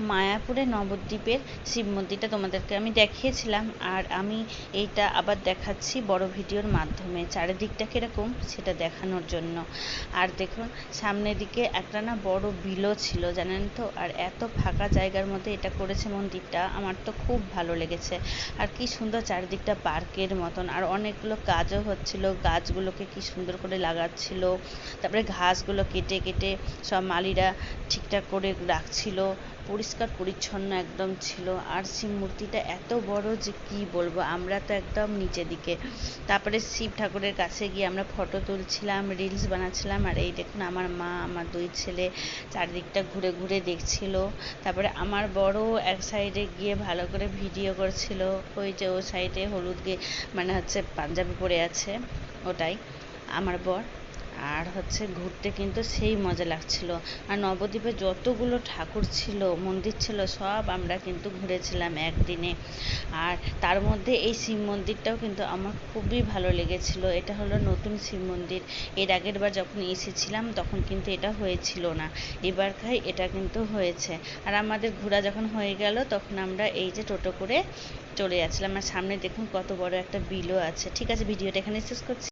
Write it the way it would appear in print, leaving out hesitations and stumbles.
মায়াপুরে নবদ্বীপের শিব মন্দিরটা তোমাদেরকে আমি দেখিয়েছিলাম, আর আমি এইটা আবার দেখাচ্ছি বড় ভিডিওর মাধ্যমে, চারিদিকটা কীরকম সেটা দেখানোর জন্য। আর দেখুন সামনের দিকে একটা না বড় বিলও ছিল, জানেন তো। আর এত ফাঁকা জায়গার মধ্যে এটা করেছে মন্দিরটা, আমার তো খুব ভালো লেগেছে। আর কি সুন্দর চারিদিকটা পার্কের মতন, আর অনেকগুলো কাজও হচ্ছিল, গাছগুলোকে কি সুন্দর করে লাগাচ্ছিল, তারপরে ঘাসগুলো কেটে কেটে সব মালিরা ঠিকঠাক করে রাখছিল, পরিষ্কার পরিচ্ছন্ন একদম ছিল। আর শিব মূর্তিটা এত বড় যে কি বলবো, আমরা তো একদম নিচে দিকে। তারপরে শিব ঠাকুরের কাছে গিয়ে আমরা ফটো তুলছিলাম, রিলস বানাচ্ছিলাম। আর এই দেখুন আমার মা, আমার দুই ছেলে চারিদিকটা ঘুরে ঘুরে দেখছিল। তারপরে আমার বড় এক সাইডে গিয়ে ভালো করে ভিডিও করছিল, ওই যে ও সাইডে হলুদ মানে হচ্ছে পাঞ্জাবি পরে আছে, ওটাই আমার বর। আর হচ্ছে ঘুরতে কিন্তু সেই মজা লাগছিল। আর নবদ্বীপে যতগুলো ঠাকুর ছিল, মন্দির ছিল, সব আমরা কিন্তু ঘুরেছিলাম একদিনে। আর তার মধ্যে এই শিব মন্দিরটাও কিন্তু আমার খুবই ভালো লেগেছিল। এটা হলো নতুন শিব মন্দির, এর আগের বার যখন এসেছিলাম তখন কিন্তু এটা হয়েছিল না, এবারকার এটা কিন্তু হয়েছে। আর আমাদের ঘোরা যখন হয়ে গেল তখন আমরা এই যে টোটো করে চলে যাচ্ছিলাম। আর সামনে দেখুন কত বড় একটা বিলও আছে। ঠিক আছে, ভিডিওটা এখানে শেষ করছি।